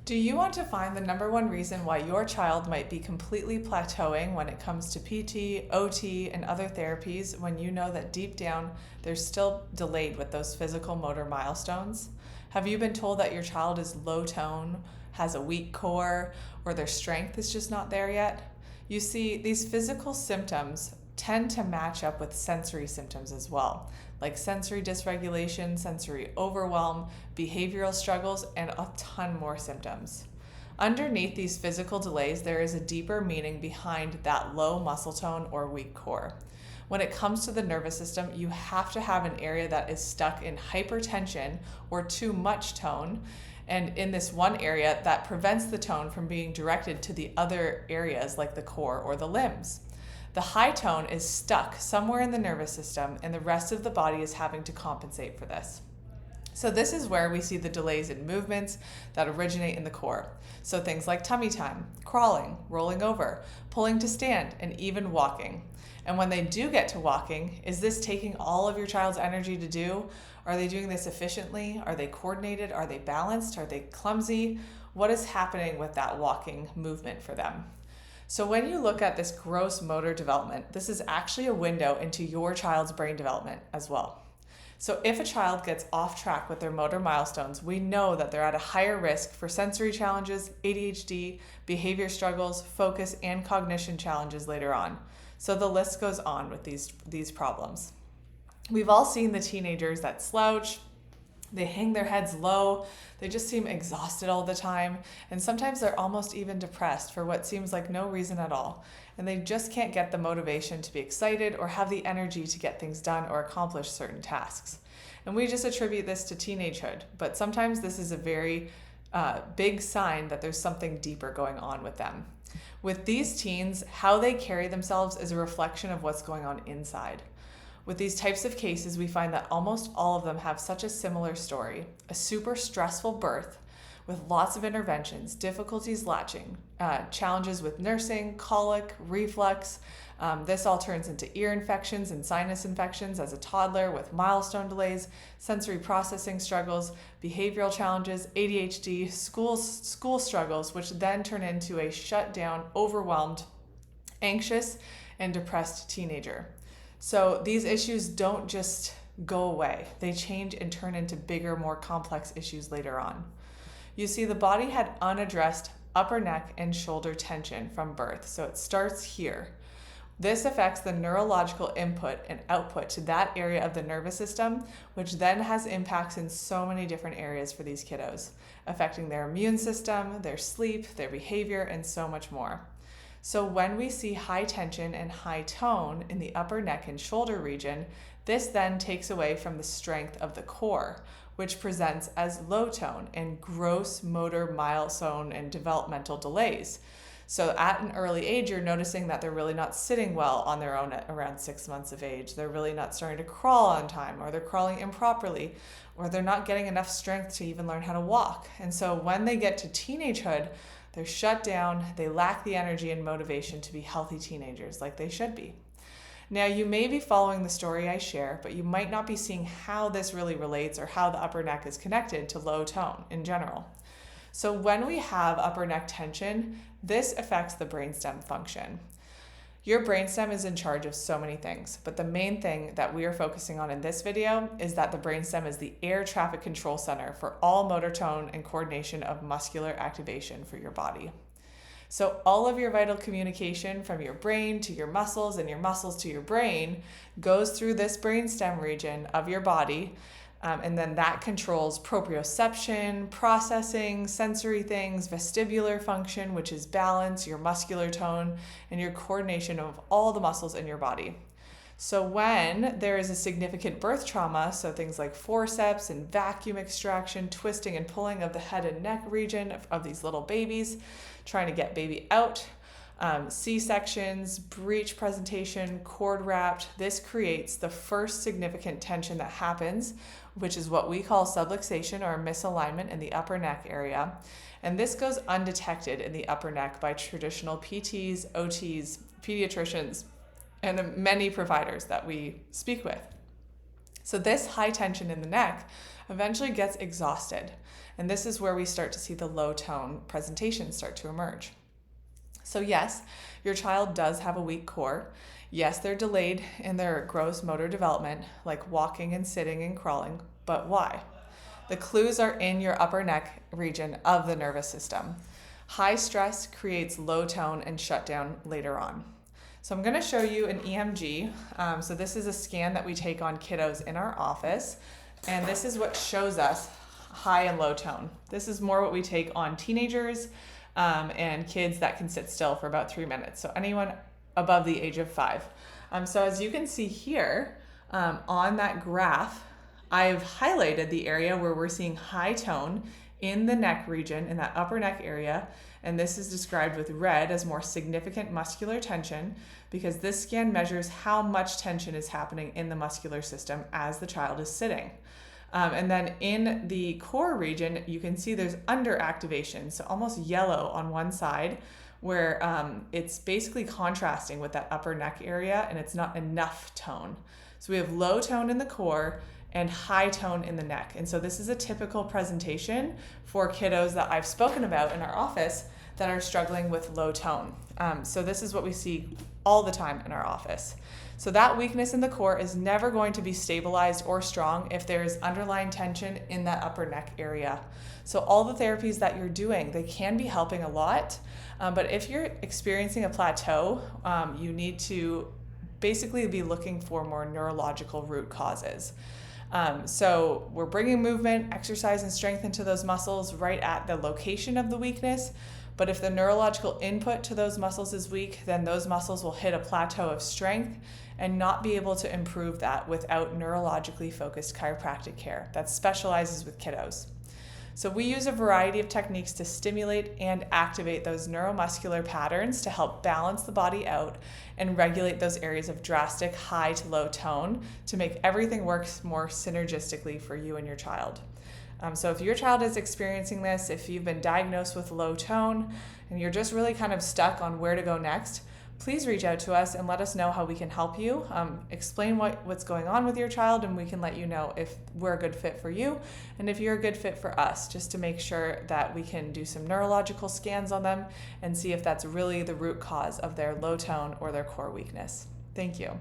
Do you want to find the number one reason why your child might be completely plateauing when it comes to PT, OT, and other therapies when you know that deep down they're still delayed with those physical motor milestones? Have you been told that your child is low tone, has a weak core, or their strength is just not there yet? You see, these physical symptoms tend to match up with sensory symptoms as well, like sensory dysregulation, sensory overwhelm, behavioral struggles, and a ton more symptoms. Underneath these physical delays, there is a deeper meaning behind that low muscle tone or weak core. When it comes to the nervous system, you have to have an area that is stuck in hypertension or too much tone, and in this one area that prevents the tone from being directed to the other areas like the core or the limbs. The high tone is stuck somewhere in the nervous system, and the rest of the body is having to compensate for this. So this is where we see the delays in movements that originate in the core. So things like tummy time, crawling, rolling over, pulling to stand, and even walking. And when they do get to walking, is this taking all of your child's energy to do? Are they doing this efficiently? Are they coordinated? Are they balanced? Are they clumsy? What is happening with that walking movement for them? So when you look at this gross motor development, this is actually a window into your child's brain development as well. So if a child gets off track with their motor milestones, we know that they're at a higher risk for sensory challenges, ADHD, behavior struggles, focus, and cognition challenges later on. So the list goes on with these problems. We've all seen the teenagers that slouch, they hang their heads low, they just seem exhausted all the time, and sometimes they're almost even depressed for what seems like no reason at all, and they just can't get the motivation to be excited or have the energy to get things done or accomplish certain tasks. And we just attribute this to teenagehood, but sometimes this is a very big sign that there's something deeper going on with them. With these teens, how they carry themselves is a reflection of what's going on inside. With these types of cases, we find that almost all of them have such a similar story: a super stressful birth with lots of interventions, difficulties latching, challenges with nursing, colic, reflux. This all turns into ear infections and sinus infections as a toddler with milestone delays, sensory processing struggles, behavioral challenges, ADHD, school struggles, which then turn into a shut down, overwhelmed, anxious, and depressed teenager. So these issues don't just go away. They change and turn into bigger, more complex issues later on. You see, the body had unaddressed upper neck and shoulder tension from birth, so it starts here. This affects the neurological input and output to that area of the nervous system, which then has impacts in so many different areas for these kiddos, affecting their immune system, their sleep, their behavior, and so much more. So when we see high tension and high tone in the upper neck and shoulder region, this then takes away from the strength of the core, which presents as low tone and gross motor milestone and developmental delays. So at an early age, you're noticing that they're really not sitting well on their own at around 6 months of age. They're really not starting to crawl on time, or they're crawling improperly, or they're not getting enough strength to even learn how to walk. And so when they get to teenagehood, they're shut down, they lack the energy and motivation to be healthy teenagers like they should be. Now, you may be following the story I share, but you might not be seeing how this really relates or how the upper neck is connected to low tone in general. So when we have upper neck tension, this affects the brainstem function. Your brainstem is in charge of so many things, but the main thing that we are focusing on in this video is that the brainstem is the air traffic control center for all motor tone and coordination of muscular activation for your body. So all of your vital communication from your brain to your muscles and your muscles to your brain goes through this brainstem region of your body. And then that controls proprioception, processing, sensory things, vestibular function, which is balance, your muscular tone, and your coordination of all the muscles in your body. So when there is a significant birth trauma, so things like forceps and vacuum extraction, twisting and pulling of the head and neck region of these little babies, trying to get baby out, C-sections, breech presentation, cord wrapped, this creates the first significant tension that happens, which is what we call subluxation or misalignment in the upper neck area. And this goes undetected in the upper neck by traditional PTs, OTs, pediatricians, and the many providers that we speak with. So this high tension in the neck eventually gets exhausted. And this is where we start to see the low tone presentation start to emerge. So yes, your child does have a weak core. Yes, they're delayed in their gross motor development, like walking and sitting and crawling, but why? The clues are in your upper neck region of the nervous system. High stress creates low tone and shutdown later on. So I'm going to show you an EMG. So this is a scan that we take on kiddos in our office, and this is what shows us high and low tone. This is more what we take on teenagers and kids that can sit still for about 3 minutes. So anyone above the age of 5. So as you can see here on that graph, I've highlighted the area where we're seeing high tone in the neck region, in that upper neck area, and this is described with red as more significant muscular tension, because this scan measures how much tension is happening in the muscular system as the child is sitting. And then in the core region, you can see there's underactivation, so almost yellow on one side, where it's basically contrasting with that upper neck area, and it's not enough tone. So we have low tone in the core and high tone in the neck. And so this is a typical presentation for kiddos that I've spoken about in our office that are struggling with low tone. So this is what we see all the time in our office. So that weakness in the core is never going to be stabilized or strong if there is underlying tension in that upper neck area. So all the therapies that you're doing, they can be helping a lot, but if you're experiencing a plateau, you need to basically be looking for more neurological root causes. So we're bringing movement, exercise, and strength into those muscles right at the location of the weakness. But if the neurological input to those muscles is weak, then those muscles will hit a plateau of strength and not be able to improve that without neurologically focused chiropractic care that specializes with kiddos. So we use a variety of techniques to stimulate and activate those neuromuscular patterns to help balance the body out and regulate those areas of drastic high to low tone to make everything work more synergistically for you and your child. So if your child is experiencing this, if you've been diagnosed with low tone and you're just really kind of stuck on where to go next, please reach out to us and let us know how we can help you. Explain what's going on with your child, and we can let you know if we're a good fit for you and if you're a good fit for us, just to make sure that we can do some neurological scans on them and see if that's really the root cause of their low tone or their core weakness. Thank you.